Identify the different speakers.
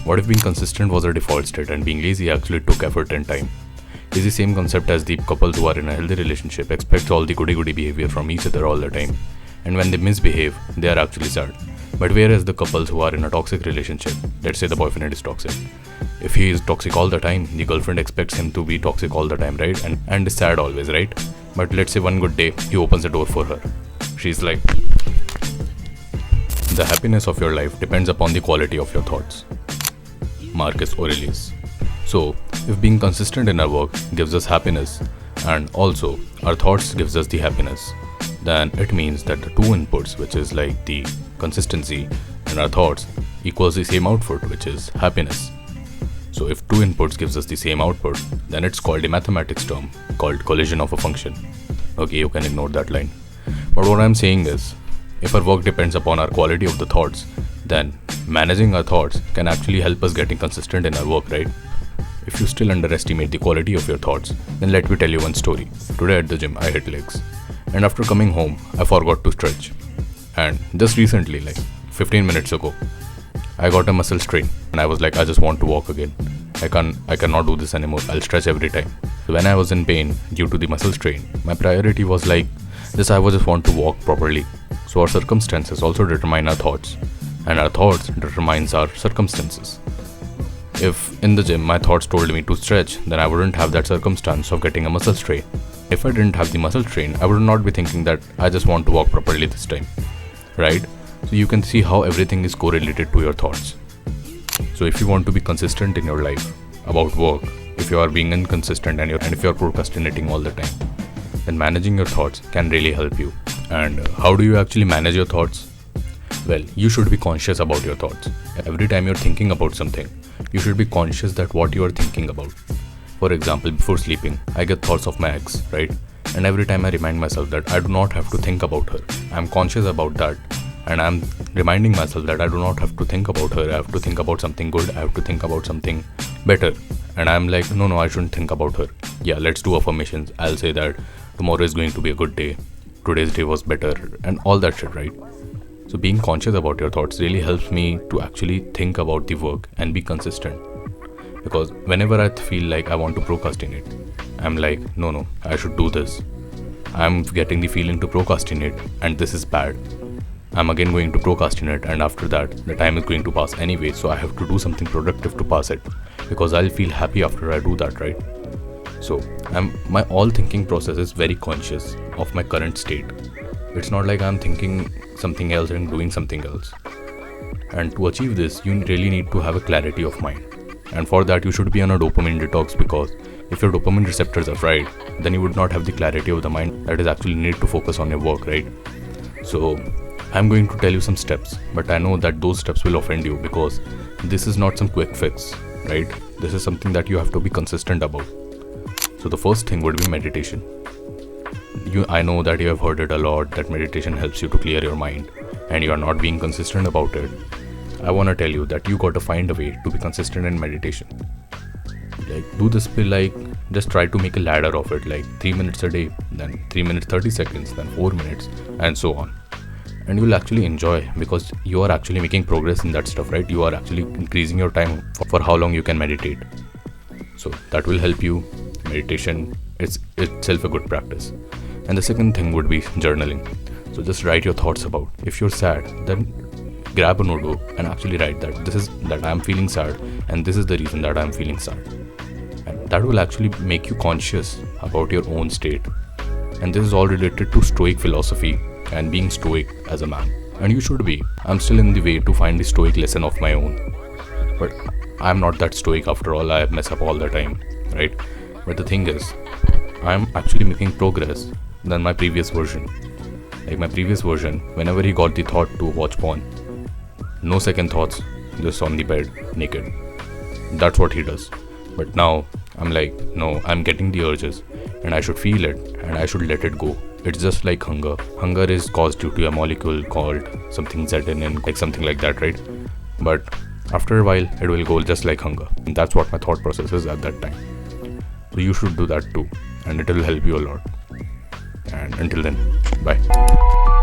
Speaker 1: What if being consistent was a default state and being lazy actually took effort and time? It's the same concept as the couples who are in a healthy relationship expect all the goody behavior from each other all the time, and when they misbehave, they are actually sad. But whereas the couples who are in a toxic relationship, let's say the boyfriend is toxic, if he is toxic all the time, the girlfriend expects him to be toxic all the time, right? And is sad always, right? But let's say one good day, he opens the door for her. She's like, the happiness of your life depends upon the quality of your thoughts. Marcus Aurelius. So, if being consistent in our work gives us happiness, and also our thoughts gives us the happiness, then it means that the two inputs, which is like the consistency and our thoughts, equals the same output, which is happiness. So if two inputs gives us the same output, then it's called a mathematics term called collision of a function. Okay, you can ignore that line. But what I'm saying is, if our work depends upon our quality of the thoughts, then managing our thoughts can actually help us getting consistent in our work, right? If you still underestimate the quality of your thoughts, then let me tell you one story. Today at the gym, I hit legs. And after coming home, I forgot to stretch. And just recently, like 15 minutes ago, I got a muscle strain. And I was like, I just want to walk again. I cannot do this anymore. I'll stretch every time. So when I was in pain due to the muscle strain, my priority was like, I just want to walk properly. So our circumstances also determine our thoughts. And our thoughts determines our circumstances. If in the gym my thoughts told me to stretch, then I wouldn't have that circumstance of getting a muscle strain. If I didn't have the muscle strain, I would not be thinking that I just want to walk properly this time, right? So you can see how everything is correlated to your thoughts. So if you want to be consistent in your life about work, if you are being inconsistent and if you are procrastinating all the time, then managing your thoughts can really help you. And how do you actually manage your thoughts? Well, you should be conscious about your thoughts. Every time you're thinking about something, you should be conscious that what you are thinking about. For example, before sleeping, I get thoughts of my ex, right? And every time I remind myself that I do not have to think about her. I'm conscious about that. And I'm reminding myself that I do not have to think about her. I have to think about something good. I have to think about something better. And I'm like, no, I shouldn't think about her. Yeah, let's do affirmations. I'll say that tomorrow is going to be a good day. Today's day was better. And all that shit, right? So being conscious about your thoughts really helps me to actually think about the work and be consistent. Because whenever I feel like I want to procrastinate, I'm like, no, I should do this. I'm getting the feeling to procrastinate and this is bad. I'm again going to procrastinate, and after that, the time is going to pass anyway, so I have to do something productive to pass it. Because I'll feel happy after I do that, right? So my all thinking process is very conscious of my current state. It's not like I'm thinking something else and doing something else. And to achieve this, you really need to have a clarity of mind. And for that, you should be on a dopamine detox, because if your dopamine receptors are fried, then you would not have the clarity of the mind that is actually needed to focus on your work, right? So I'm going to tell you some steps, but I know that those steps will offend you because this is not some quick fix, right? This is something that you have to be consistent about. So the first thing would be meditation. I know that you have heard it a lot, that meditation helps you to clear your mind, and you are not being consistent about it. I want to tell you that you got to find a way to be consistent in meditation. Like, do this be like, just try to make a ladder of it, like 3 minutes a day, then 3 minutes 30 seconds, then 4 minutes, and so on. And you will actually enjoy, because you are actually making progress in that stuff, right? You are actually increasing your time for how long you can meditate. So that will help you. Meditation is itself a good practice. And the second thing would be journaling. So just write your thoughts about. If you're sad, then grab a notebook and actually write that I'm feeling sad, and this is the reason that I'm feeling sad. And that will actually make you conscious about your own state. And this is all related to Stoic philosophy and being stoic as a man. And you should be. I'm still in the way to find the stoic lesson of my own. But I'm not that stoic after all. I mess up all the time, right? But the thing is, I'm actually making progress than my previous version. Like my previous version, whenever he got the thought to watch porn, no second thoughts, just on the bed, naked. That's what he does. But now, I'm like, no, I'm getting the urges, and I should feel it, and I should let it go. It's just like hunger. Hunger is caused due to a molecule called something serotonin, like something like that, right? But after a while, it will go just like hunger. And that's what my thought process is at that time. So you should do that too, and it will help you a lot. And until then, bye.